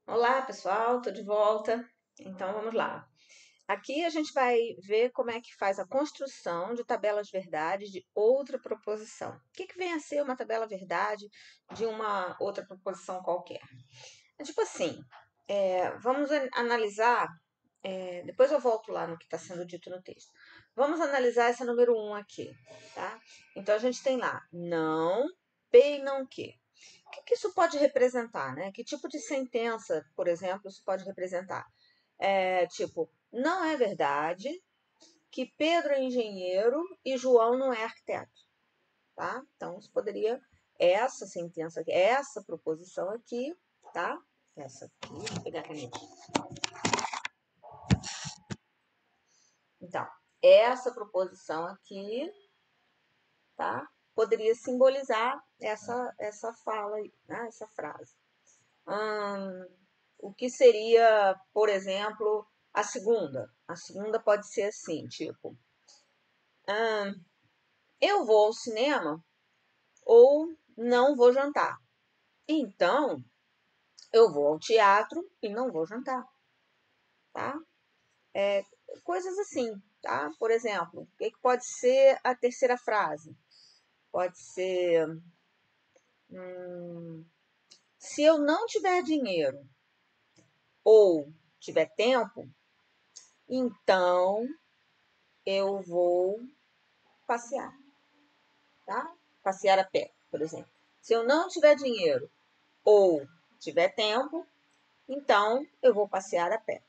Olá, pessoal, tô de volta. Então vamos lá. Aqui a gente vai ver como é que faz a construção de tabelas verdades de outra proposição. O que vem a ser uma tabela verdade de uma outra proposição qualquer? É tipo assim, vamos analisar, depois eu volto lá no que está sendo dito no texto. Vamos analisar essa número 1 aqui, tá? Então a gente tem lá, não, P e não que. O que isso pode representar, né? Que tipo de sentença, por exemplo, isso pode representar? Tipo, não é verdade que Pedro é engenheiro e João não é arquiteto, tá? Então, isso poderia, essa sentença aqui, essa proposição aqui, tá? Essa aqui, vou pegar a canetinha. Então, essa proposição aqui, tá? Poderia simbolizar essa fala aí, né? Essa frase. O que seria, por exemplo, a segunda? A segunda pode ser assim, tipo, eu vou ao cinema ou não vou jantar. Então, eu vou ao teatro e não vou jantar, tá? Coisas assim, tá? Por exemplo, o que pode ser a terceira frase? Pode ser, se eu não tiver dinheiro ou tiver tempo, então eu vou passear, tá? Passear a pé, por exemplo. Se eu não tiver dinheiro ou tiver tempo, então eu vou passear a pé,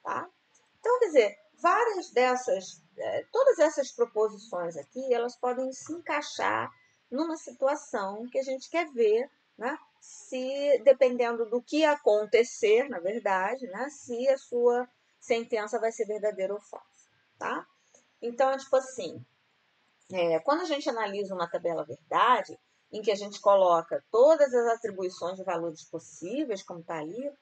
tá? Então, quer dizer, várias dessas, todas essas proposições aqui, elas podem se encaixar numa situação que a gente quer ver, né? Se, dependendo do que acontecer, na verdade, né? Se a sua sentença vai ser verdadeira ou falsa, tá? Então, é tipo assim, quando a gente analisa uma tabela verdade, em que a gente coloca todas as atribuições de valores possíveis, como está ali,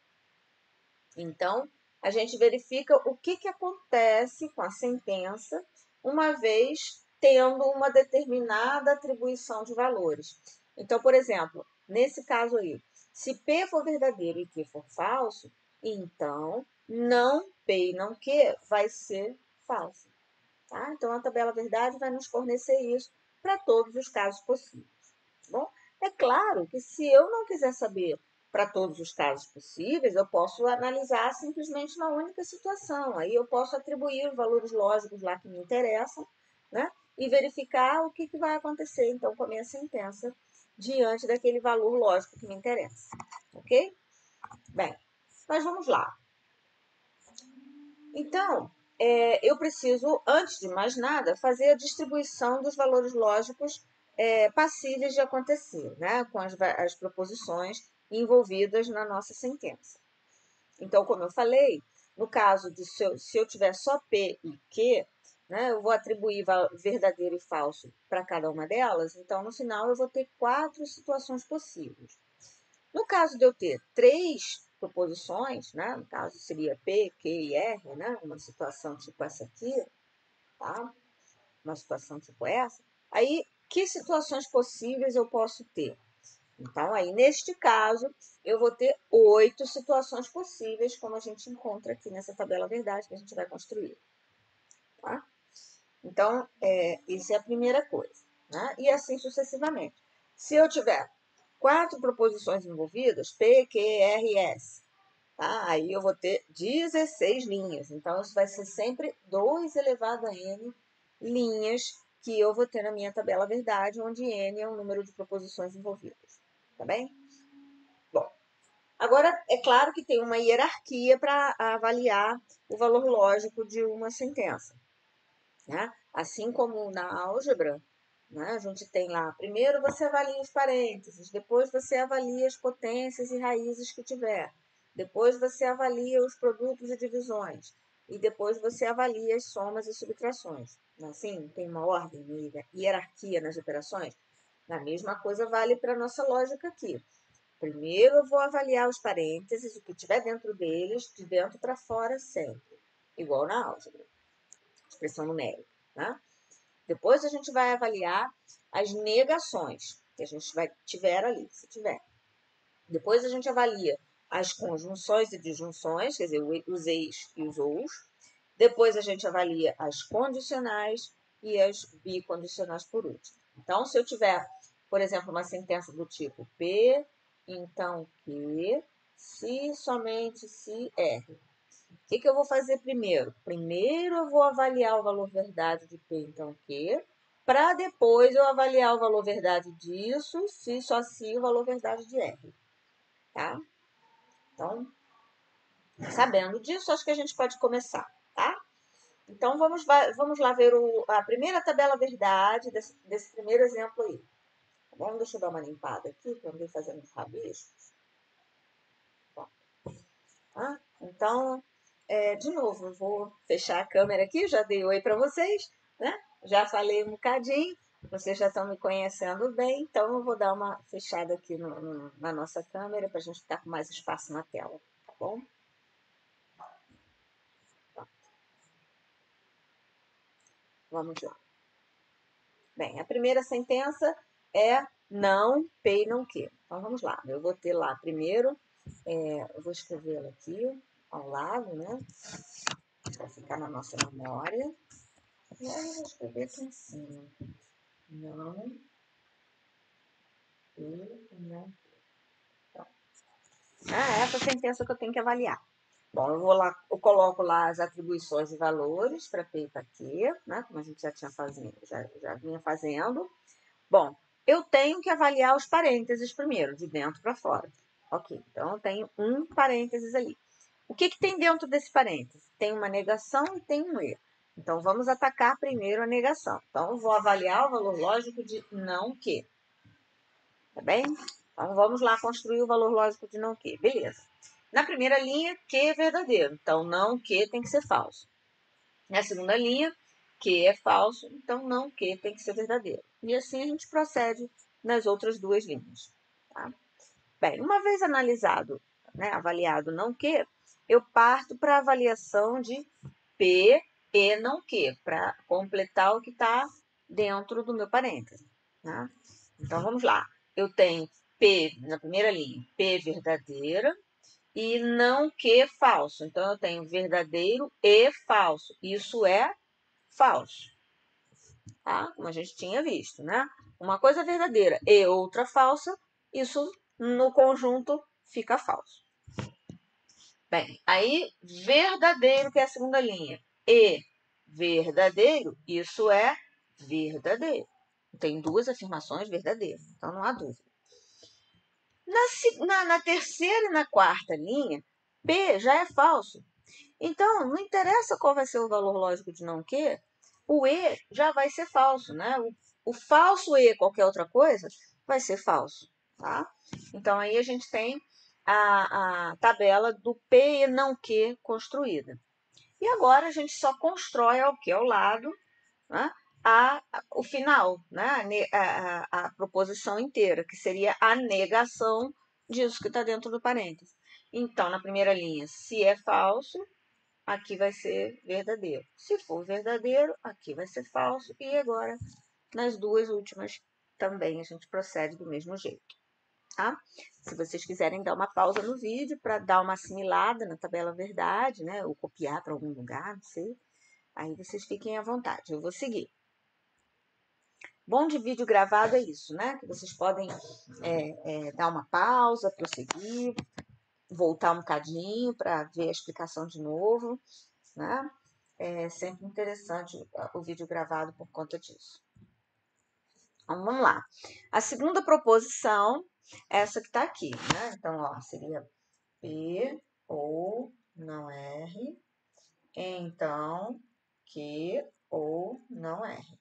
então a gente verifica o que acontece com a sentença, uma vez tendo uma determinada atribuição de valores. Então, por exemplo, nesse caso aí, se P for verdadeiro e Q for falso, então não P e não Q vai ser falso. Tá? Então, a tabela verdade vai nos fornecer isso para todos os casos possíveis. Tá bom? É claro que se eu não quiser saber para todos os casos possíveis, eu posso analisar simplesmente uma única situação. Aí eu posso atribuir os valores lógicos lá que me interessam, né? E verificar o que vai acontecer, então, com a minha sentença diante daquele valor lógico que me interessa. Ok? Bem, mas vamos lá. Então, eu preciso, antes de mais nada, fazer a distribuição dos valores lógicos passíveis de acontecer, né, com as proposições envolvidas na nossa sentença. Então, como eu falei, no caso de se eu tiver só P e Q, né, eu vou atribuir verdadeiro e falso para cada uma delas, então no final eu vou ter 4 situações possíveis. No caso de eu ter 3 proposições, né, no caso seria P, Q e R, né, uma situação tipo essa aqui, tá? Uma situação tipo essa, aí que situações possíveis eu posso ter? Então, aí, neste caso, eu vou ter 8 situações possíveis, como a gente encontra aqui nessa tabela verdade que a gente vai construir. Tá? Então, isso é a primeira coisa. Né? E assim sucessivamente. Se eu tiver 4 proposições envolvidas, P, Q, R e S, tá? Aí eu vou ter 16 linhas. Então, isso vai ser sempre 2 elevado a n linhas que eu vou ter na minha tabela verdade, onde n é o número de proposições envolvidas. Tá bem? Bom, agora é claro que tem uma hierarquia para avaliar o valor lógico de uma sentença. Né? Assim como na álgebra, né, a gente tem lá, primeiro você avalia os parênteses, depois você avalia as potências e raízes que tiver, depois você avalia os produtos e divisões, e depois você avalia as somas e subtrações. Assim, tem uma ordem, hierarquia nas operações. A mesma coisa vale para a nossa lógica aqui. Primeiro eu vou avaliar os parênteses, o que tiver dentro deles, de dentro para fora sempre, igual na álgebra, expressão numérica. Né? Depois a gente vai avaliar as negações que a gente tiver ali, se tiver. Depois a gente avalia as conjunções e disjunções, quer dizer, os eis e os ous. Depois a gente avalia as condicionais e as bicondicionais por último. Então, se eu tiver, por exemplo, uma sentença do tipo P, então que, se, somente se, R. O que eu vou fazer primeiro? Primeiro eu vou avaliar o valor verdade de P, então que, para depois eu avaliar o valor verdade disso, se, só se, o valor verdade de R. Tá? Então, sabendo disso, acho que a gente pode começar, tá? Então, vamos lá ver a primeira tabela verdade desse primeiro exemplo aí. Tá bom? Deixa eu dar uma limpada aqui, para não vir fazendo rabiscos. Bom, tá? Então, de novo, eu vou fechar a câmera aqui, já dei oi para vocês, né? Já falei um bocadinho, vocês já estão me conhecendo bem, então eu vou dar uma fechada aqui na nossa câmera para a gente ficar com mais espaço na tela, tá bom? Vamos lá. Bem, a primeira sentença é não, P e não que. Então, vamos lá. Eu vou ter lá primeiro, eu vou escrevê-la aqui ao lado, né? Para ficar na nossa memória. E aí eu vou escrever aqui em cima. Não, P e não que. Então, essa sentença que eu tenho que avaliar. Bom, eu coloco lá as atribuições e valores para P e para Q, né? Como a gente já tinha já vinha fazendo. Bom, eu tenho que avaliar os parênteses primeiro, de dentro para fora. Ok, então eu tenho um parênteses ali. O que tem dentro desse parênteses? Tem uma negação e tem um e. Então, vamos atacar primeiro a negação. Então, eu vou avaliar o valor lógico de não que. Tá bem? Então, vamos lá construir o valor lógico de não que. Beleza. Na primeira linha, que é verdadeiro. Então, não que tem que ser falso. Na segunda linha, que é falso. Então, não que tem que ser verdadeiro. E assim a gente procede nas outras duas linhas. Tá? Bem, uma vez analisado, né, avaliado não que, eu parto para a avaliação de P e não que, para completar o que está dentro do meu parêntese. Né? Então, vamos lá. Eu tenho P na primeira linha, P verdadeira e não que falso. Então, eu tenho verdadeiro e falso. Isso é falso. Tá? Como a gente tinha visto, né? Uma coisa verdadeira e outra falsa, isso no conjunto fica falso. Bem, aí verdadeiro, que é a segunda linha, e verdadeiro, isso é verdadeiro. Tem duas afirmações verdadeiras, então não há dúvida. Na terceira e na quarta linha, P já é falso. Então, não interessa qual vai ser o valor lógico de não que, o E já vai ser falso, né? O falso E, qualquer outra coisa, vai ser falso, tá? Então, aí a gente tem a tabela do P e não que construída. E agora a gente só constrói ao que ao lado, né? O final, né? A proposição inteira, que seria a negação disso que está dentro do parênteses. Então, na primeira linha, se é falso, aqui vai ser verdadeiro. Se for verdadeiro, aqui vai ser falso. E agora, nas duas últimas, também a gente procede do mesmo jeito. Tá? Se vocês quiserem dar uma pausa no vídeo para dar uma assimilada na tabela verdade, né? Ou copiar para algum lugar, não sei. Aí vocês fiquem à vontade. Eu vou seguir. Bom de vídeo gravado é isso, né? Que vocês podem dar uma pausa, prosseguir, voltar um bocadinho para ver a explicação de novo, né? É sempre interessante o vídeo gravado por conta disso. Então, vamos lá. A segunda proposição é essa que está aqui, né? Então, ó, seria P ou não R, então que ou não R.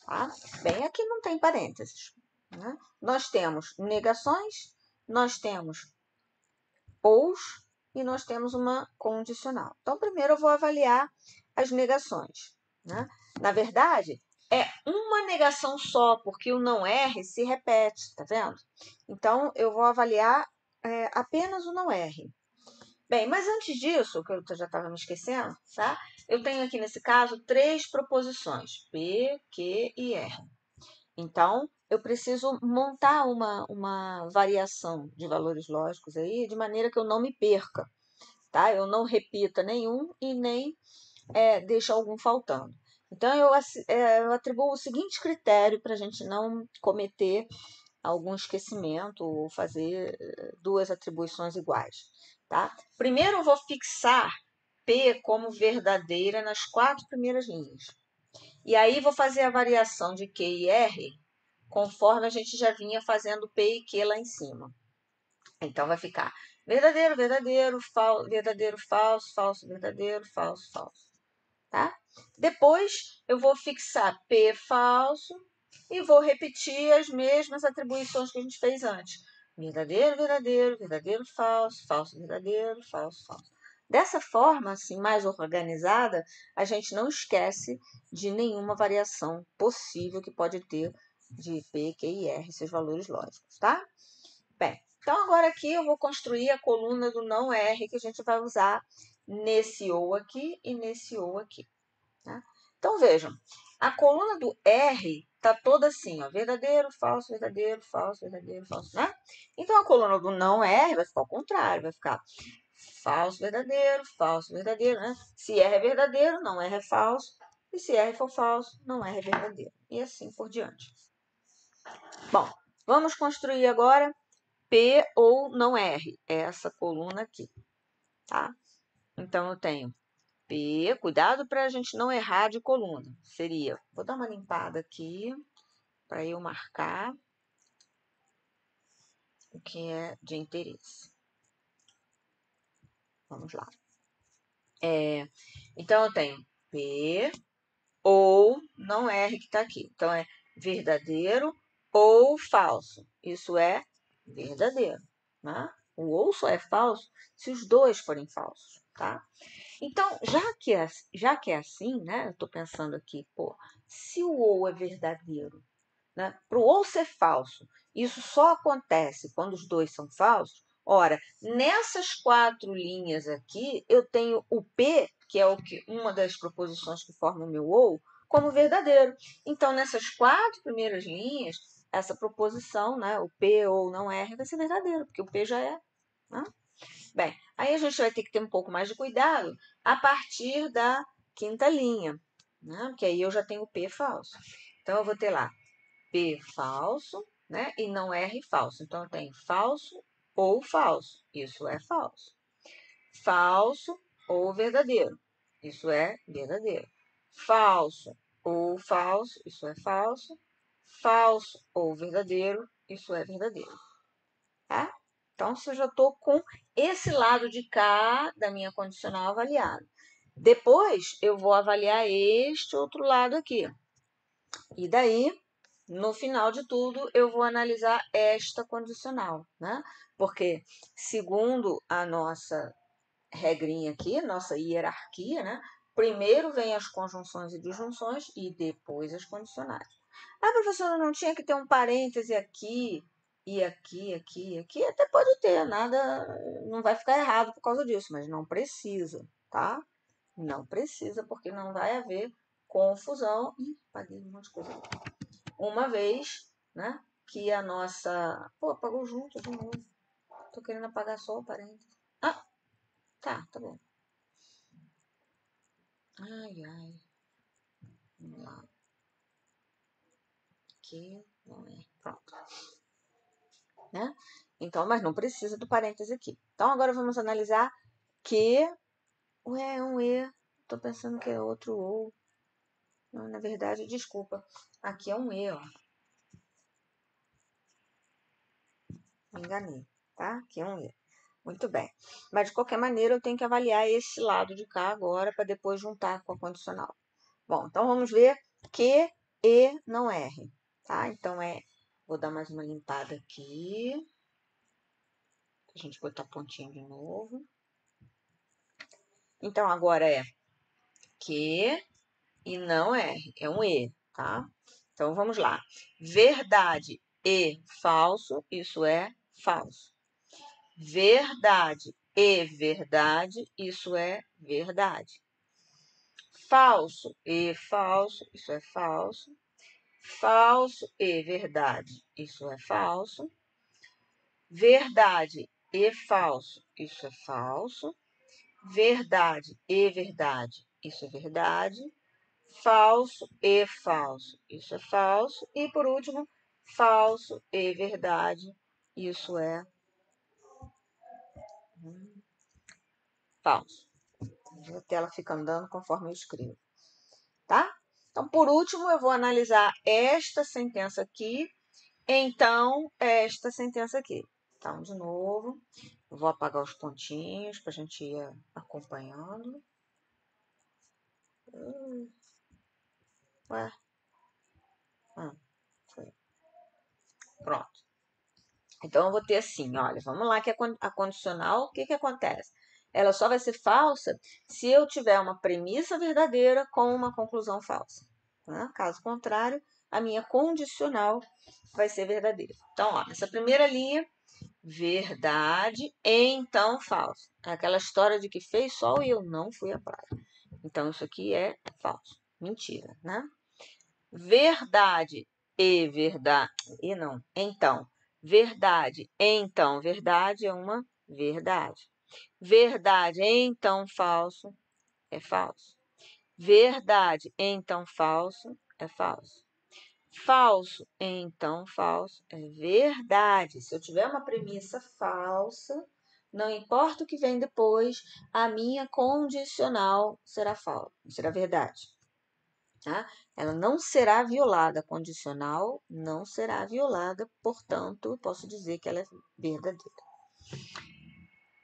Tá? Bem, aqui não tem parênteses. Né? Nós temos negações, nós temos ous e nós temos uma condicional. Então, primeiro eu vou avaliar as negações. Né? Na verdade, é uma negação só, porque o não R se repete, tá vendo? Então, eu vou avaliar apenas o não R. Bem, mas antes disso, que eu já estava me esquecendo, tá? Eu tenho aqui nesse caso 3 proposições, P, Q e R. Então, eu preciso montar uma variação de valores lógicos aí, de maneira que eu não me perca, tá? Eu não repita nenhum e nem deixe algum faltando. Então, eu atribuo o seguinte critério para a gente não cometer algum esquecimento ou fazer duas atribuições iguais, tá? Primeiro, eu vou fixar P como verdadeira nas 4 primeiras linhas. E aí, vou fazer a variação de Q e R conforme a gente já vinha fazendo P e Q lá em cima. Então, vai ficar verdadeiro, verdadeiro, verdadeiro, falso, falso, verdadeiro, falso, falso. Tá? Depois, eu vou fixar P falso e vou repetir as mesmas atribuições que a gente fez antes. Verdadeiro, verdadeiro, verdadeiro, falso, falso, verdadeiro, falso, falso. Dessa forma, assim, mais organizada, a gente não esquece de nenhuma variação possível que pode ter de P, Q e R, seus valores lógicos, tá? Bem, então agora aqui eu vou construir a coluna do não R que a gente vai usar nesse ou aqui e nesse ou aqui. Tá? Então vejam, a coluna do R está toda assim, ó, verdadeiro, falso, verdadeiro, falso, verdadeiro, falso, né? Então a coluna do não R vai ficar ao contrário, vai ficar falso, verdadeiro, né? Se R é verdadeiro, não R é falso. E se R for falso, não R é verdadeiro. E assim por diante. Bom, vamos construir agora P ou não R, essa coluna aqui, tá? Então, eu tenho P, cuidado para a gente não errar de coluna. Seria, vou dar uma limpada aqui, para eu marcar o que é de interesse. Vamos lá. Então, eu tenho P ou não R que está aqui. Então, é verdadeiro ou falso. Isso é verdadeiro, né? O ou só é falso se os dois forem falsos, tá? Então, já que é assim, né? Eu estou pensando aqui, pô, se o ou é verdadeiro, né? Para o ou ser falso, isso só acontece quando os dois são falsos. Ora, nessas 4 linhas aqui, eu tenho o P, que é uma das proposições que forma o meu ou, como verdadeiro. Então, nessas 4 primeiras linhas, essa proposição, né, o P ou não R, vai ser verdadeiro, porque o P já é. Né? Bem, aí a gente vai ter que ter um pouco mais de cuidado a partir da 5ª linha, né? Porque aí eu já tenho o P falso. Então, eu vou ter lá P falso, né? E não R falso. Então, eu tenho falso ou falso. Isso é falso. Falso ou verdadeiro. Isso é verdadeiro. Falso ou falso. Isso é falso. Falso ou verdadeiro. Isso é verdadeiro. Tá? Então, se eu já estou com esse lado de cá da minha condicional avaliado. Depois, eu vou avaliar este outro lado aqui. E daí, no final de tudo, eu vou analisar esta condicional, né? Porque, segundo a nossa regrinha aqui, nossa hierarquia, né? Primeiro vem as conjunções e disjunções e depois as condicionais. Ah, professora, não tinha que ter um parêntese aqui e aqui, aqui, aqui? Até pode ter, nada, não vai ficar errado por causa disso, mas não precisa, tá? Não precisa, porque não vai haver confusão. Ih, paguei um monte de coisa. Uma vez, né, que a nossa... Pô, apagou junto de novo. Tô querendo apagar só o parêntese. Ah, tá bom. Ai, ai. Vamos lá. Aqui, não é. Pronto. Né? Então, mas não precisa do parêntese aqui. Então, agora vamos analisar que... Ué, é um E. Tô pensando que é outro ou. Não, na verdade, desculpa. Aqui é um E, ó. Me enganei, tá? Aqui é um E. Muito bem. Mas, de qualquer maneira, eu tenho que avaliar esse lado de cá agora para depois juntar com a condicional. Bom, então vamos ver que E não R, tá? Então, vou dar mais uma limpada aqui. A gente botar pontinho de novo. Então, agora é que e não R, é um E, tá? Então, vamos lá. Verdade e falso, isso é falso. Verdade e verdade, isso é verdade. Falso e falso, isso é falso. falso e verdade, isso é falso. Verdade e falso, isso é falso. Verdade e verdade, isso é verdade. Falso e falso, isso é falso. E por último, falso e verdade, isso é falso. A tela fica andando conforme eu escrevo, tá? Então, por último, eu vou analisar esta sentença aqui, então esta sentença aqui. Então, de novo, eu vou apagar os pontinhos para a gente ir acompanhando. Ué? Foi. Pronto. Então, eu vou ter assim, olha, vamos lá que a condicional, o que acontece? Ela só vai ser falsa se eu tiver uma premissa verdadeira com uma conclusão falsa. Né? Caso contrário, a minha condicional vai ser verdadeira. Então, ó, nessa primeira linha, verdade, então falso. É aquela história de que fez sol e eu não fui à praia. Então, isso aqui é falso. Mentira, né? Verdade e verdade. E não. Então, verdade, então, verdade é uma verdade. Verdade, então, falso é falso. Verdade, então, falso é falso. Falso, então, falso é verdade. Se eu tiver uma premissa falsa, não importa o que vem depois, a minha condicional será falsa, será verdade. Tá? Ela não será violada, a condicional não será violada, portanto, posso dizer que ela é verdadeira.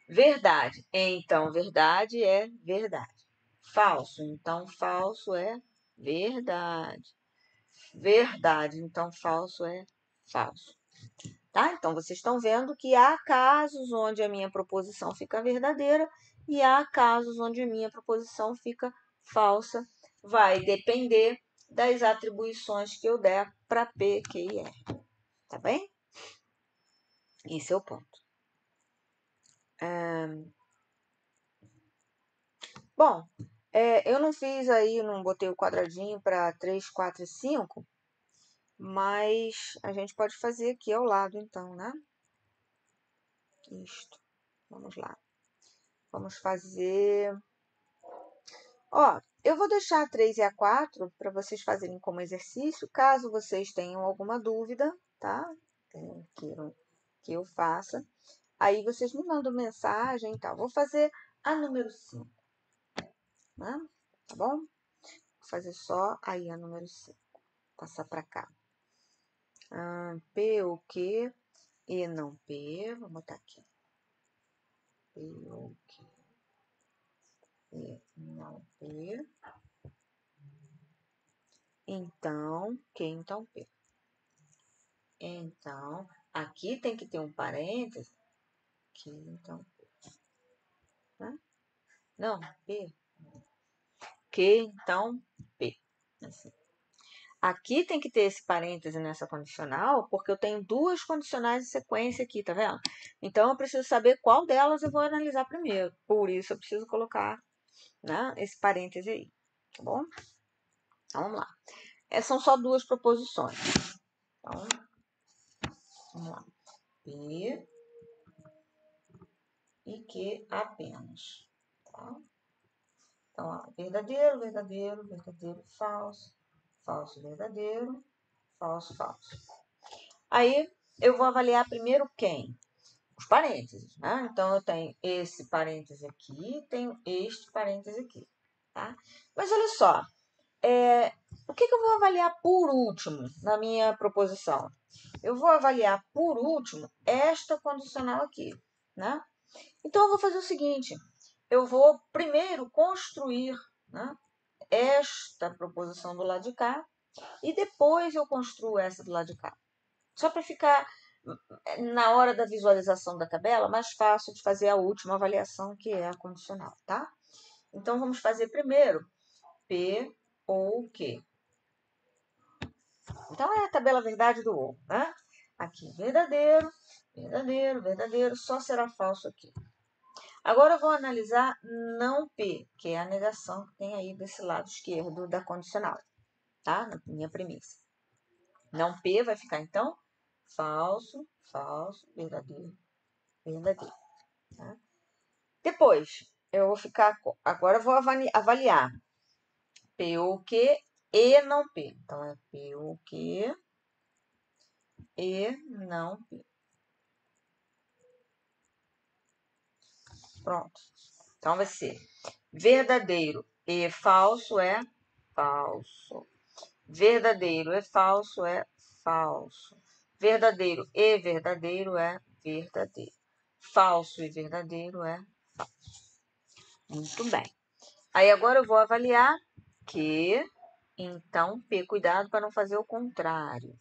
Verdade, então verdade é verdade. Falso, então falso é verdade. Verdade, então falso é falso. Tá? Então, vocês estão vendo que há casos onde a minha proposição fica verdadeira e há casos onde a minha proposição fica falsa. Vai depender das atribuições que eu der para P, Q e R. Tá bem? Esse é o ponto. Bom, eu não fiz aí, não botei o quadradinho para 3, 4 e 5, mas a gente pode fazer aqui ao lado, então, né? Isto. Vamos lá. Vamos fazer... Ó, eu vou deixar a 3 e a 4 para vocês fazerem como exercício, caso vocês tenham alguma dúvida, tá? Queiram que eu faça. Aí vocês me mandam mensagem e tal. Vou fazer a número 5, né? Tá bom? Vou fazer só aí a número 5. Passar para cá. P ou Q e não P. Vou botar aqui. P ou Q e não P. Então, Q, então P. Então, aqui tem que ter um parêntese. Q, então P. Né? Não, P. Q, então P. Assim. Aqui tem que ter esse parêntese nessa condicional, porque eu tenho duas condicionais de sequência aqui, tá vendo? Então, eu preciso saber qual delas eu vou analisar primeiro. Por isso, eu preciso colocar, né, esse parêntese aí, tá bom? Então, vamos lá. São só duas proposições. Então, vamos lá. P e Q apenas, tá? Então, ó, verdadeiro, verdadeiro, verdadeiro, falso, falso, verdadeiro, falso, falso. Aí, eu vou avaliar primeiro quem? Os parênteses, né? Então, eu tenho esse parêntese aqui, tenho este parêntese aqui, tá? Mas olha só, o que eu vou avaliar por último na minha proposição? Eu vou avaliar por último esta condicional aqui, né? Então, eu vou fazer o seguinte, eu vou primeiro construir, né, esta proposição do lado de cá e depois eu construo essa do lado de cá. Só para ficar, na hora da visualização da tabela, mais fácil de fazer a última avaliação, que é a condicional, tá? Então, vamos fazer primeiro P ou Q. Então, é a tabela verdade do ou, né? Aqui, verdadeiro, verdadeiro, verdadeiro, só será falso aqui. Agora, eu vou analisar não P, que é a negação que tem aí desse lado esquerdo da condicional, tá? Na minha premissa. Não P vai ficar, então, falso, falso, verdadeiro, verdadeiro. Tá? Depois, eu vou ficar... Agora eu vou avaliar P ou Q e não P. Então, é P ou Q e não P. Pronto. Então, vai ser verdadeiro e falso é falso. Verdadeiro e falso é falso. Verdadeiro e verdadeiro é verdadeiro. Falso e verdadeiro é falso. Muito bem. Aí agora eu vou avaliar que, então, P, cuidado para não fazer o contrário.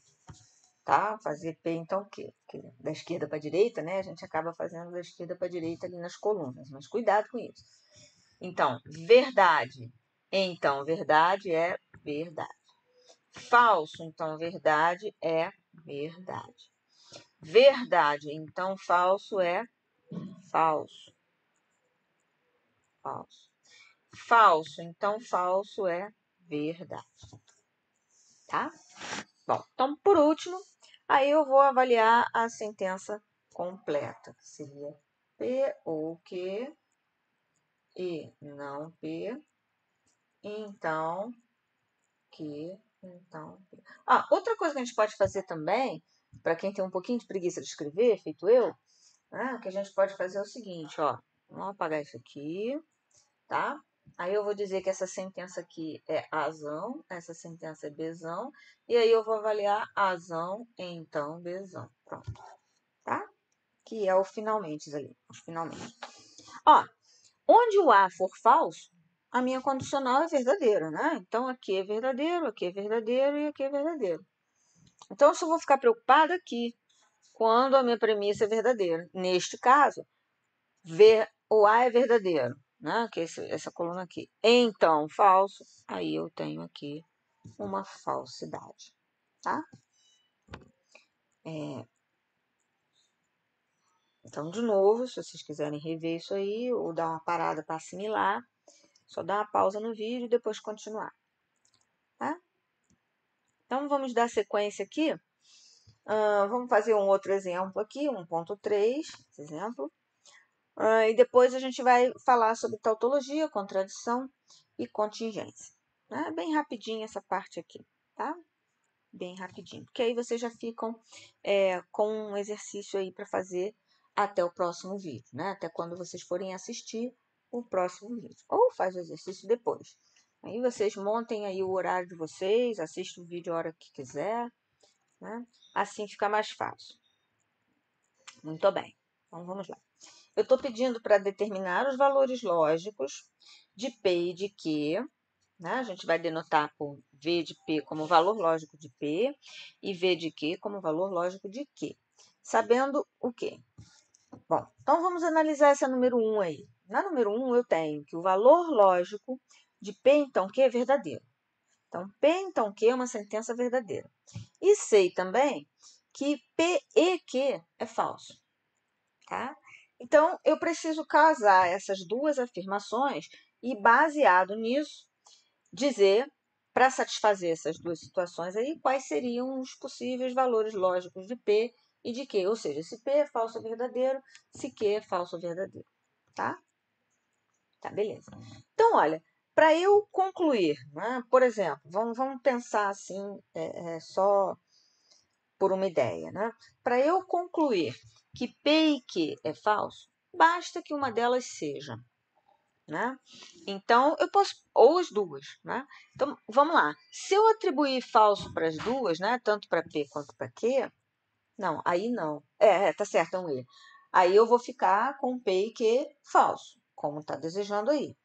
Tá? Fazer P, então, que da esquerda para a direita, né? A gente acaba fazendo da esquerda para a direita ali nas colunas, mas cuidado com isso. Então, verdade. Então, verdade é verdade. Falso, então, verdade é verdade. Verdade, então, falso é falso. Falso. Falso, então, falso é verdade. Tá? Bom, então, por último, aí eu vou avaliar a sentença completa, que seria P ou Q e não P, então Q, então P. Ah, outra coisa que a gente pode fazer também, para quem tem um pouquinho de preguiça de escrever, feito eu, né, o que a gente pode fazer é o seguinte, ó, vamos apagar isso aqui, tá? Aí eu vou dizer que essa sentença aqui é azão, essa sentença é bezão, e aí eu vou avaliar azão, então bezão. Pronto, tá? Que é o finalmente ali, os finalmente. Ó, onde o A for falso, a minha condicional é verdadeira, né? Então aqui é verdadeiro, aqui é verdadeiro e aqui é verdadeiro. Então eu só vou ficar preocupada aqui, quando a minha premissa é verdadeira. Neste caso, o A é verdadeiro, né? Que é essa coluna aqui. Então, falso, aí eu tenho aqui uma falsidade, tá? Então, de novo, se vocês quiserem rever isso aí ou dar uma parada para assimilar, só dá uma pausa no vídeo e depois continuar, tá? Então, vamos dar sequência aqui. Vamos fazer um outro exemplo aqui, 1.3, esse exemplo. E depois a gente vai falar sobre tautologia, contradição e contingência. Né? Bem rapidinho essa parte aqui, tá? Bem rapidinho, porque aí vocês já ficam com um exercício aí para fazer até o próximo vídeo, né? Até quando vocês forem assistir o próximo vídeo. Ou faz o exercício depois. Aí vocês montem aí o horário de vocês, assistam o vídeo a hora que quiser, né? Assim fica mais fácil. Muito bem, então vamos lá. Eu estou pedindo para determinar os valores lógicos de P e de Q, né? A gente vai denotar por V de P como valor lógico de P e V de Q como valor lógico de Q. Sabendo o quê? Bom, então vamos analisar essa número 1 aí. Na número 1 eu tenho que o valor lógico de P então Q é verdadeiro. Então, P então Q é uma sentença verdadeira. E sei também que P e Q é falso, tá? Então, eu preciso casar essas duas afirmações e, baseado nisso, dizer, para satisfazer essas duas situações aí, quais seriam os possíveis valores lógicos de P e de Q. Ou seja, se P é falso ou verdadeiro, se Q é falso ou verdadeiro, tá? Tá, beleza. Então, olha, para eu concluir, né, por exemplo, vamos pensar assim, só por uma ideia, né? Para eu concluir que P e Q é falso, basta que uma delas seja, né? Então, eu posso, ou as duas, né? Então, vamos lá. Se eu atribuir falso para as duas, né? Tanto para P quanto para Q, não, aí não. Tá certo, é um E. Aí eu vou ficar com P e Q falso, como está desejando aí.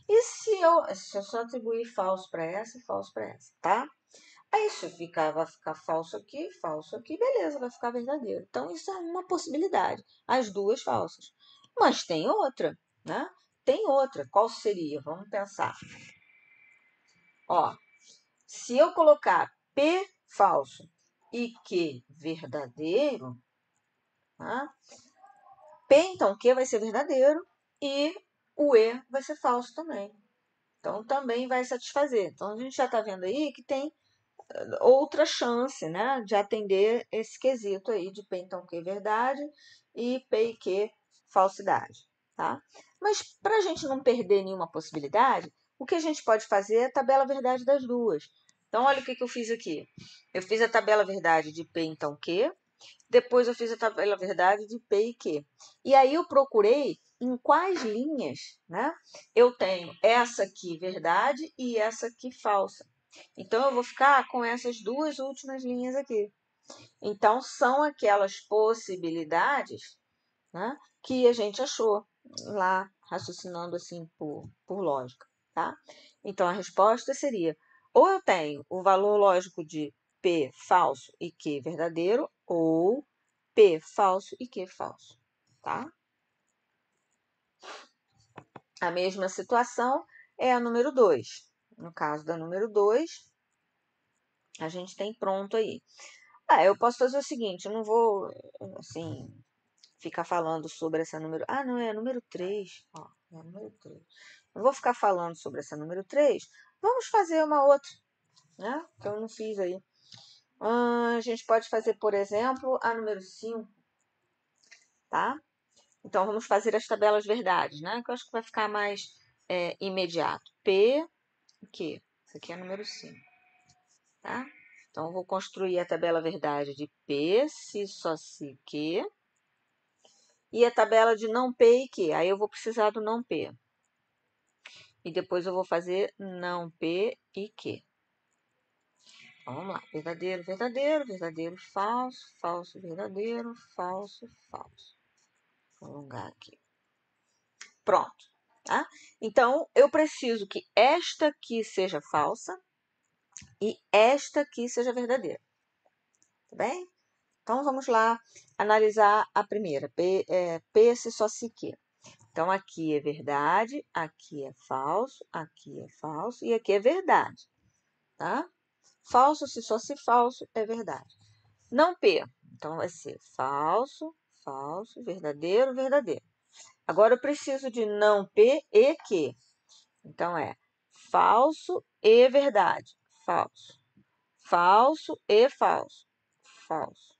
E se eu só atribuir falso para essa e falso para essa, tá? Aí se vai ficar falso aqui, beleza, vai ficar verdadeiro. Então, isso é uma possibilidade. As duas falsas. Mas tem outra, né? Tem outra. Qual seria? Vamos pensar. Ó, se eu colocar P falso e Q verdadeiro, né? P, então, Q vai ser verdadeiro e o E vai ser falso também. Então, também vai satisfazer. Então, a gente já está vendo aí que tem outra chance, né, de atender esse quesito aí de P então Q verdade e P e Q falsidade, tá? Mas para a gente não perder nenhuma possibilidade, o que a gente pode fazer é a tabela verdade das duas. Então, olha o que eu fiz aqui. Eu fiz a tabela verdade de P então Q, depois eu fiz a tabela verdade de P e Q. E aí eu procurei em quais linhas, né, eu tenho essa aqui verdade e essa aqui falsa. Então, eu vou ficar com essas duas últimas linhas aqui. Então, são aquelas possibilidades, né, que a gente achou lá, raciocinando assim por lógica, tá? Então, a resposta seria, ou eu tenho o valor lógico de P falso e Q verdadeiro, ou P falso e Q falso, tá? A mesma situação é a número 2. No caso da número 2, a gente tem pronto aí. Eu posso fazer o seguinte, eu não vou, assim, ficar falando sobre essa número... não, é a número 3. Ó, é a número 3. Não vou ficar falando sobre essa número 3. Vamos fazer uma outra, né? Que eu não fiz aí. A gente pode fazer, por exemplo, a número 5, tá? Então, vamos fazer as tabelas verdades, né? Que eu acho que vai ficar mais imediato. P, Q. Isso aqui é a número 5, tá? Então, eu vou construir a tabela verdade de P, se só se Q. E a tabela de não P e Q. Aí eu vou precisar do não P. E depois eu vou fazer não P e Q. Então, vamos lá. Verdadeiro, verdadeiro, verdadeiro, falso, falso, verdadeiro, falso, falso. Vou alongar aqui. Pronto, tá? Então, eu preciso que esta aqui seja falsa e esta aqui seja verdadeira. Tá bem? Então, vamos lá analisar a primeira. P se só se Q. Então, aqui é verdade, aqui é falso e aqui é verdade, tá? Falso se só se falso é verdade. Não P, então vai ser falso, falso, verdadeiro, verdadeiro. Agora eu preciso de não P e Q. Então, é falso e verdade, falso. Falso e falso, falso.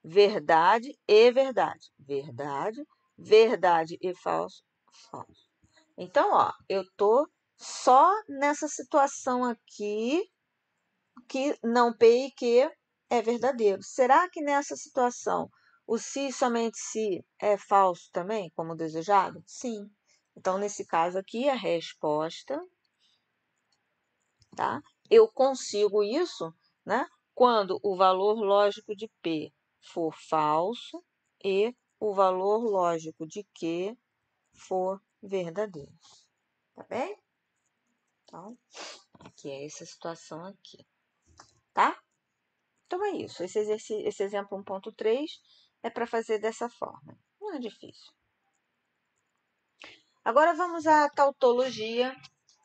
Verdade e verdade, verdade. Verdade e falso, falso. Então, ó, eu tô só nessa situação aqui que não P e Q é verdadeiro. Será que nessa situação o se somente se é falso também, como desejado? Sim. Então, nesse caso aqui, a resposta, tá? Eu consigo isso, né? Quando o valor lógico de P for falso e o valor lógico de Q for verdadeiro. Tá bem? Então, aqui é essa situação aqui, tá? Então, é isso. Esse exemplo 1.3 é para fazer dessa forma. Não é difícil. Agora, vamos à tautologia,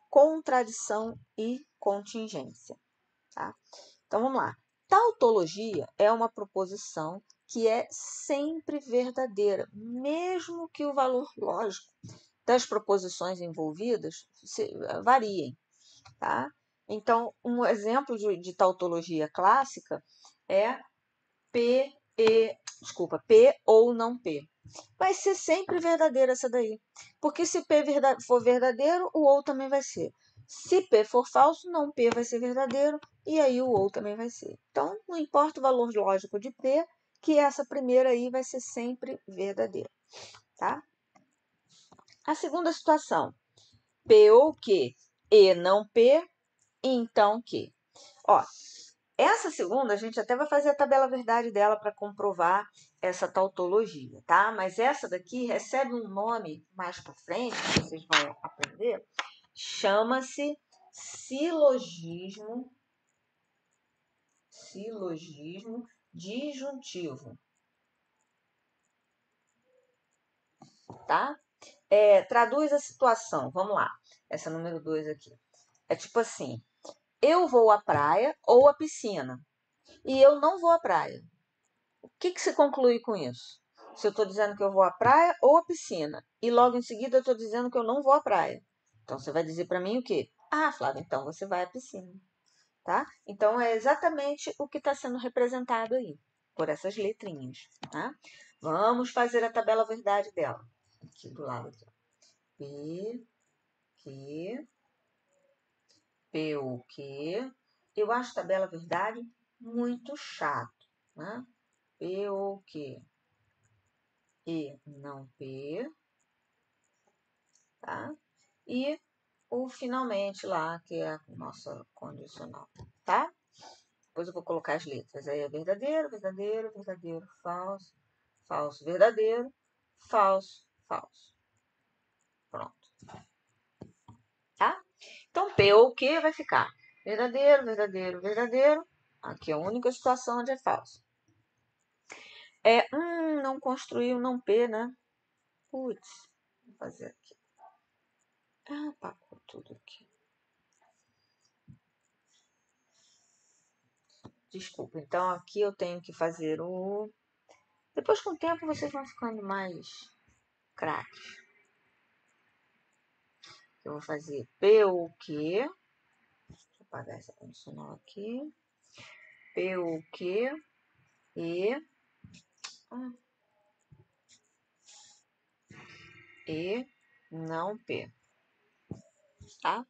contradição e contingência, tá? Então, vamos lá. Tautologia é uma proposição que é sempre verdadeira, mesmo que o valor lógico das proposições envolvidas variem, tá? Então, um exemplo de tautologia clássica é P ou não P. Vai ser sempre verdadeira essa daí. Porque se P for verdadeiro, o ou também vai ser. Se P for falso, não P vai ser verdadeiro e aí o ou também vai ser. Então, não importa o valor lógico de P, que essa primeira aí vai ser sempre verdadeira, tá? A segunda situação, P ou Q e não P, então Q. Ó, essa segunda, a gente até vai fazer a tabela verdade dela para comprovar essa tautologia, tá? Mas essa daqui recebe um nome mais para frente, que vocês vão aprender, chama-se silogismo disjuntivo, tá? Traduz a situação, vamos lá, essa número 2 aqui. É tipo assim, eu vou à praia ou à piscina e eu não vou à praia. O que se conclui com isso? Se eu estou dizendo que eu vou à praia ou à piscina e logo em seguida eu estou dizendo que eu não vou à praia. Então, você vai dizer para mim o quê? Flávia, então você vai à piscina. tá? Então, é exatamente o que está sendo representado aí, por essas letrinhas, tá? Vamos fazer a tabela verdade dela. Aqui do lado, aqui. P, Q, P, O, Q. Eu acho a tabela verdade muito chato, né? P, O, Q. E, não P, tá? E o finalmente lá, que é a nossa condicional, tá? Depois eu vou colocar as letras. Aí é verdadeiro, verdadeiro, verdadeiro, falso, falso, verdadeiro, falso, falso. Pronto. Tá? Então, P ou Q vai ficar verdadeiro, verdadeiro, verdadeiro. Aqui é a única situação onde é falso. Não construiu, não P, né? Putz, vou fazer aqui. Apagou tudo aqui. Desculpa, então aqui eu tenho que fazer o... Depois, com o tempo, vocês vão ficando mais craques. Eu vou fazer P ou Q. Deixa eu apagar essa condicional aqui. P ou Q e... E não P. Tá?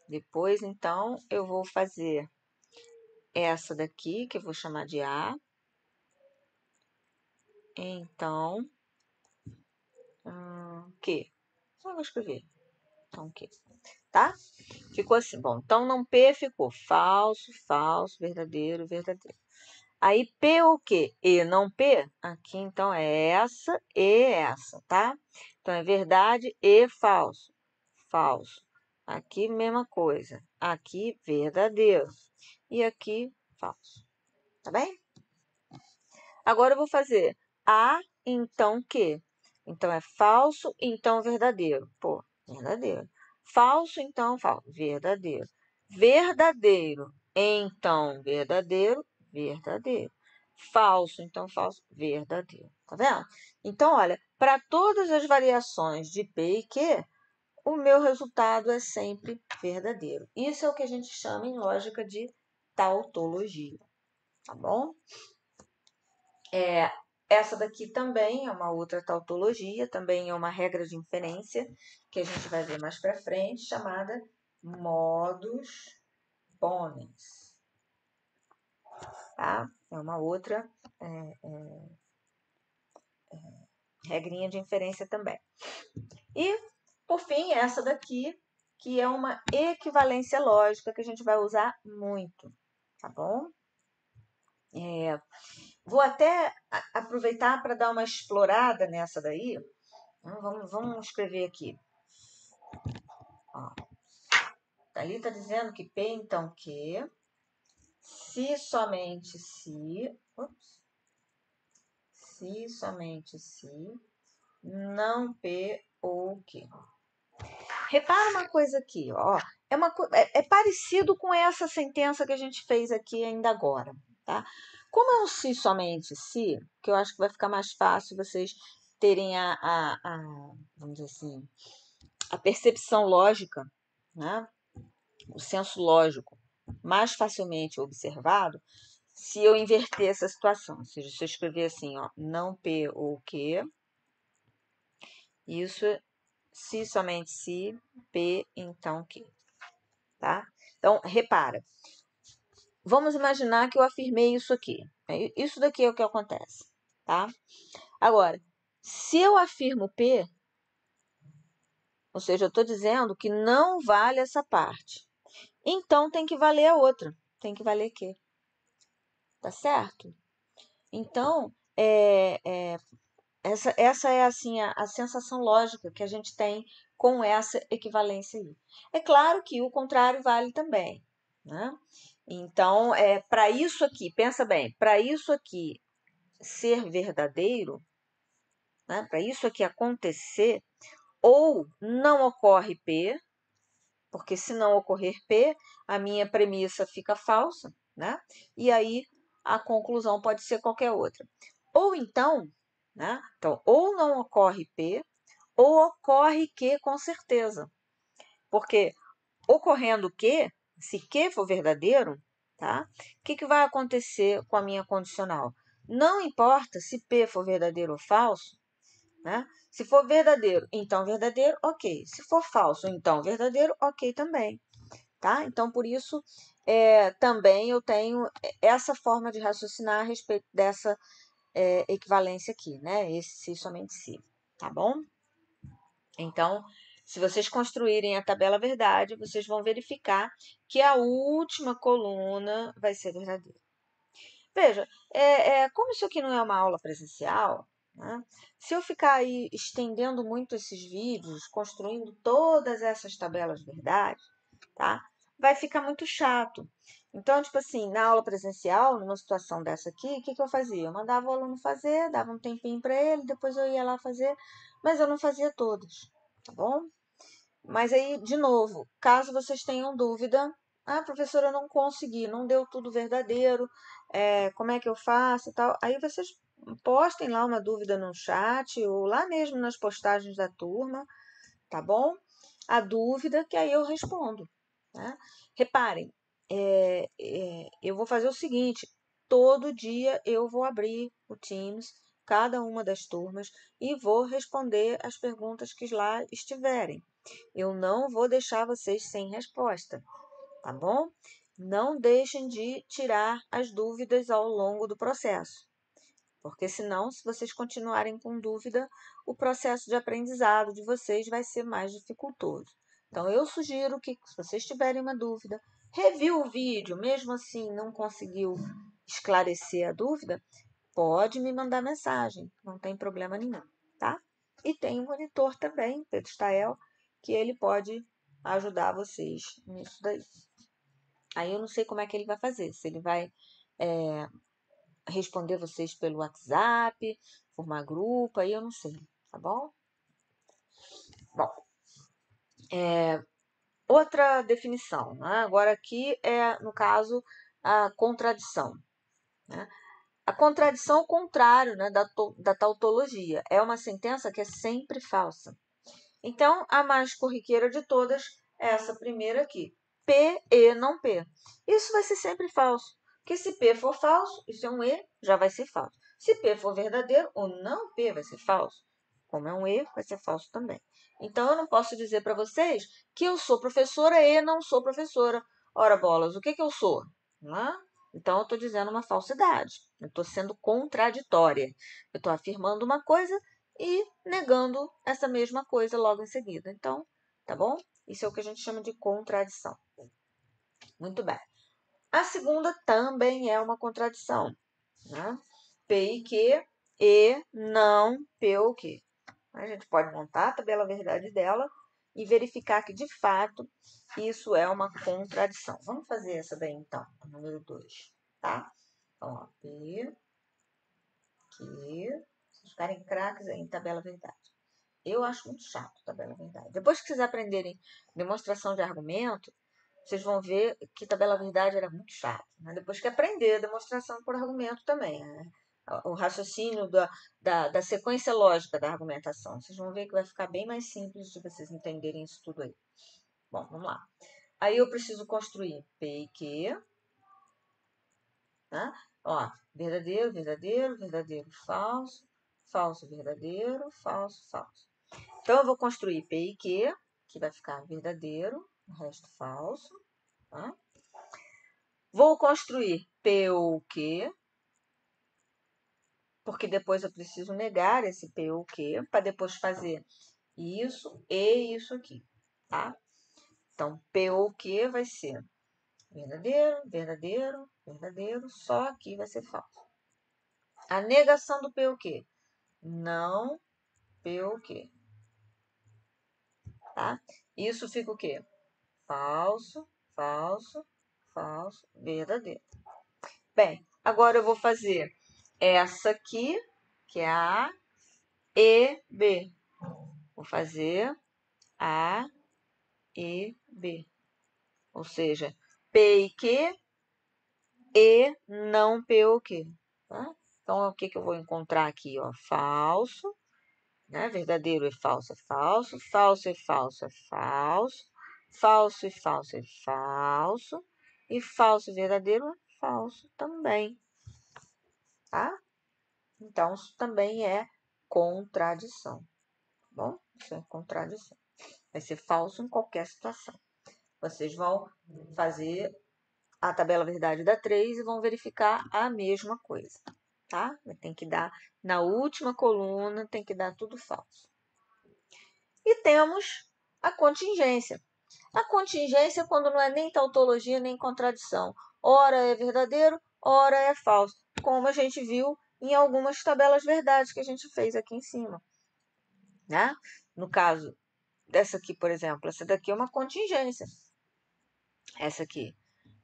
Depois, então, eu vou fazer essa daqui, que eu vou chamar de A. Então, Q. Só vou escrever. Então, Q. Tá? Ficou assim. Bom, então não P ficou falso, falso, verdadeiro, verdadeiro. Aí P o quê? E não P? Aqui então é essa e essa, tá? Então é verdade e falso. Falso. Aqui mesma coisa. Aqui verdadeiro. E aqui falso. Tá bem? Agora eu vou fazer A, então Q. Então é falso, então verdadeiro. Pô, verdadeiro. Falso, então falso. Verdadeiro. Verdadeiro, então verdadeiro, verdadeiro. Falso, então falso, verdadeiro. Tá vendo? Então, olha, para todas as variações de P e Q, o meu resultado é sempre verdadeiro. Isso é o que a gente chama em lógica de tautologia. Tá bom? Essa daqui também é uma outra tautologia, também é uma regra de inferência, que a gente vai ver mais para frente, chamada modus ponens. Tá? É uma outra regrinha de inferência também. E, por fim, essa daqui, que é uma equivalência lógica, que a gente vai usar muito, tá bom? Vou até aproveitar para dar uma explorada nessa daí. Vamos escrever aqui. Ó. Ali está dizendo que P, então, Q, se somente se, se somente se, não P ou Q. Repara uma coisa aqui, ó. É parecido com essa sentença que a gente fez aqui ainda agora, tá? Como é um se somente se, que eu acho que vai ficar mais fácil vocês terem vamos dizer assim, a percepção lógica, né? O senso lógico mais facilmente observado, se eu inverter essa situação. Ou seja, se eu escrever assim, ó, não P ou Q, isso é se somente se, P, então Q. Tá? Então, repara. Vamos imaginar que eu afirmei isso aqui. Isso daqui é o que acontece, tá? Agora, se eu afirmo P, ou seja, eu estou dizendo que não vale essa parte. Então, tem que valer a outra. Tem que valer Q. Tá certo? Então, essa é assim a sensação lógica que a gente tem com essa equivalência aí. É claro que o contrário vale também, né? Então, para isso aqui, pensa bem, para isso aqui ser verdadeiro, né? Para isso aqui acontecer, ou não ocorre P, porque se não ocorrer P, a minha premissa fica falsa, né? E aí a conclusão pode ser qualquer outra. Ou então, né? Então, ou não ocorre P, ou ocorre Q com certeza. Porque ocorrendo Q, se Q for verdadeiro, tá? O que vai acontecer com a minha condicional? Não importa se P for verdadeiro ou falso, né? Se for verdadeiro, então verdadeiro, ok. Se for falso, então verdadeiro, ok também, tá? Então, por isso, também eu tenho essa forma de raciocinar a respeito dessa equivalência aqui, né? Esse se, somente se, tá bom? Então, se vocês construírem a tabela verdade, vocês vão verificar que a última coluna vai ser verdadeira. Veja, como isso aqui não é uma aula presencial, né? Se eu ficar aí estendendo muito esses vídeos, construindo todas essas tabelas verdade, tá? Vai ficar muito chato. Então, tipo assim, na aula presencial, numa situação dessa aqui, o que eu fazia? Eu mandava o aluno fazer, dava um tempinho para ele, depois eu ia lá fazer, mas eu não fazia todas, tá bom? Mas aí, de novo, caso vocês tenham dúvida, professora, eu não consegui, não deu tudo verdadeiro, como é que eu faço e tal, aí vocês postem lá uma dúvida no chat ou lá mesmo nas postagens da turma, tá bom? A dúvida que aí eu respondo, né? Reparem, eu vou fazer o seguinte, todo dia eu vou abrir o Teams, cada uma das turmas, e vou responder as perguntas que lá estiverem. Eu não vou deixar vocês sem resposta, tá bom? Não deixem de tirar as dúvidas ao longo do processo, porque senão, se vocês continuarem com dúvida, o processo de aprendizado de vocês vai ser mais dificultoso. Então, eu sugiro que, se vocês tiverem uma dúvida, review o vídeo, mesmo assim não conseguiu esclarecer a dúvida, pode me mandar mensagem, não tem problema nenhum, tá? E tem um monitor também, Pedro Stael, que ele pode ajudar vocês nisso daí. Aí eu não sei como é que ele vai fazer, se ele vai responder vocês pelo WhatsApp, formar grupo, aí eu não sei, tá bom? Bom, outra definição, né? Agora aqui no caso, a contradição, né? A contradição é o contrário, né, da tautologia. É uma sentença que é sempre falsa. Então, a mais corriqueira de todas é essa primeira aqui. P e não P. Isso vai ser sempre falso. Porque se P for falso, isso é um E, já vai ser falso. Se P for verdadeiro, o não P vai ser falso. Como é um E, vai ser falso também. Então, eu não posso dizer para vocês que eu sou professora e não sou professora. Ora, bolas, o que eu sou? Então, eu estou dizendo uma falsidade. Eu estou sendo contraditória. Eu estou afirmando uma coisa e negando essa mesma coisa logo em seguida. Então, tá bom? Isso é o que a gente chama de contradição. Muito bem. A segunda também é uma contradição, né? P e Q e não P ou Q. A gente pode montar a tabela verdade dela e verificar que, de fato, isso é uma contradição. Vamos fazer essa daí, então, a número 2, tá? Então, ó, P, Q, vocês ficarem craques aí em tabela verdade. Eu acho muito chato tabela verdade. Depois que vocês aprenderem demonstração de argumento, vocês vão ver que tabela verdade era muito chato. Né? Depois que aprender demonstração por argumento também. Né? O raciocínio da sequência lógica da argumentação. Vocês vão ver que vai ficar bem mais simples de vocês entenderem isso tudo aí. Bom, vamos lá. Aí eu preciso construir P e Q. Tá? Ó, verdadeiro, verdadeiro, verdadeiro, falso, falso, verdadeiro, falso, falso. Então, eu vou construir P e Q, que vai ficar verdadeiro, o resto falso. Tá? Vou construir P ou Q, porque depois eu preciso negar esse P ou Q, para depois fazer isso e isso aqui. Tá? Então, P ou Q vai ser verdadeiro, verdadeiro, verdadeiro, só aqui vai ser falso. A negação do P ou Q, não P ou Q. Tá? Isso fica o quê? Falso, falso, falso, verdadeiro. Bem, agora eu vou fazer essa aqui, que é a e B. Vou fazer A e B. Ou seja, P e Q e não P ou Q. Tá? Então, o que eu vou encontrar aqui? Ó? Falso, né? Verdadeiro e falso é falso, falso e falso é falso, falso e falso é falso, e falso e verdadeiro é falso também, tá? Então, isso também é contradição, tá bom? Isso é contradição. Vai ser falso em qualquer situação. Vocês vão fazer a tabela verdade da 3 e vão verificar a mesma coisa, tá? Tem que dar, na última coluna, tem que dar tudo falso. E temos a contingência. A contingência é quando não é nem tautologia nem contradição. Ora é verdadeiro, ora é falso. Como a gente viu em algumas tabelas verdades que a gente fez aqui em cima, né? No caso dessa aqui, por exemplo, essa daqui é uma contingência. Essa aqui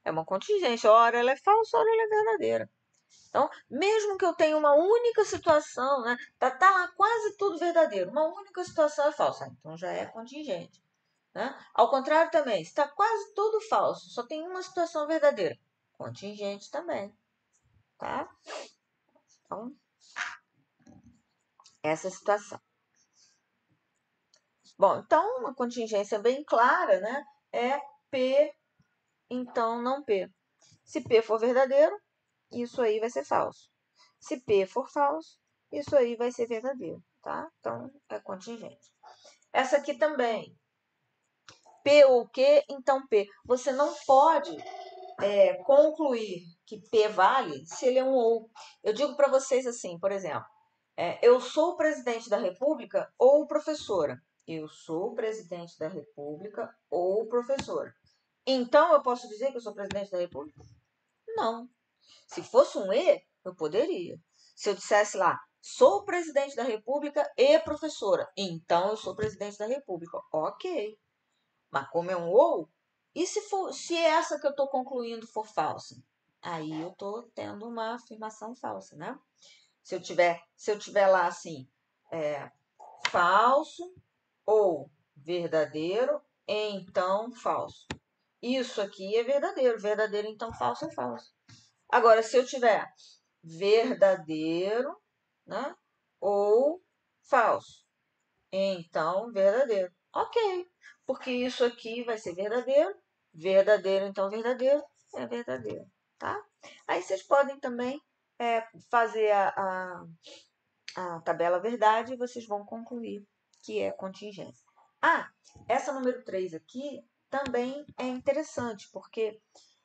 é uma contingência. Ora ela é falsa, ora ela é verdadeira. Então, mesmo que eu tenha uma única situação, né? Tá lá quase tudo verdadeiro. Uma única situação é falsa. Então já é contingente. Né? Ao contrário também, está quase tudo falso, só tem uma situação verdadeira. Contingente também, tá? Então, essa situação. Bom, então, uma contingência bem clara, né? É P, então não P. Se P for verdadeiro, isso aí vai ser falso. Se P for falso, isso aí vai ser verdadeiro, tá? Então, é contingente. Essa aqui também. P ou Q, então P. Você não pode concluir que P vale se ele é um ou. Eu digo para vocês assim, por exemplo, eu sou presidente da República ou professora. Eu sou presidente da República ou professora. Então, eu posso dizer que eu sou presidente da República? Não. Se fosse um E, eu poderia. Se eu dissesse lá, sou presidente da República e professora, então eu sou presidente da República. Ok. Mas como é um ou, e se essa que eu estou concluindo for falsa? Aí eu estou tendo uma afirmação falsa, né? Se eu tiver lá assim, falso ou verdadeiro, então falso. Isso aqui é verdadeiro, verdadeiro então falso é falso. Agora, se eu tiver verdadeiro, né, ou falso, então verdadeiro. Ok, porque isso aqui vai ser verdadeiro, verdadeiro, então verdadeiro, é verdadeiro, tá? Aí vocês podem também fazer a tabela verdade e vocês vão concluir que é contingência. Essa número 3 aqui também é interessante, porque,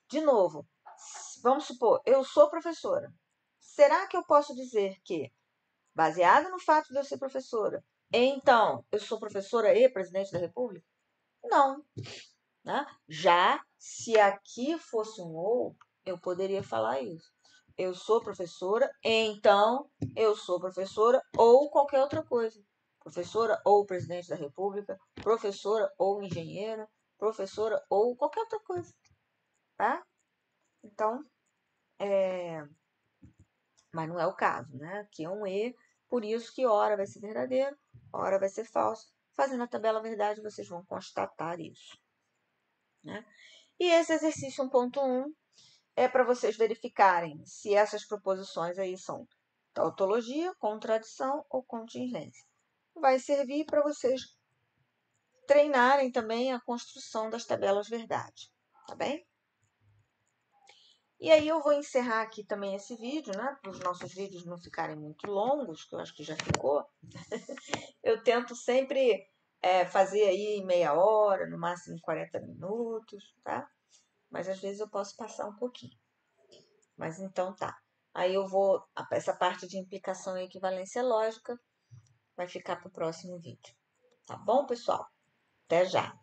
de novo, vamos supor, eu sou professora. Será que eu posso dizer que, baseado no fato de eu ser professora, então eu sou professora e presidente da República? Não. Né? Já se aqui fosse um ou, eu poderia falar isso. Eu sou professora, então eu sou professora ou qualquer outra coisa. Professora ou presidente da República, professora ou engenheira, professora ou qualquer outra coisa. Tá? Então, mas não é o caso, né? Aqui é um E, por isso que ora vai ser verdadeiro, ora vai ser falso. Fazendo a tabela verdade, vocês vão constatar isso. Né? E esse exercício 1.1 é para vocês verificarem se essas proposições aí são tautologia, contradição ou contingência. Vai servir para vocês treinarem também a construção das tabelas verdade, tá bem? E aí eu vou encerrar aqui também esse vídeo, né? Para os nossos vídeos não ficarem muito longos, que eu acho que já ficou. Eu tento sempre fazer aí em meia hora, no máximo 40 minutos, tá? Mas às vezes eu posso passar um pouquinho. Mas então tá. Aí eu vou, essa parte de implicação e equivalência lógica vai ficar para o próximo vídeo. Tá bom, pessoal? Até já!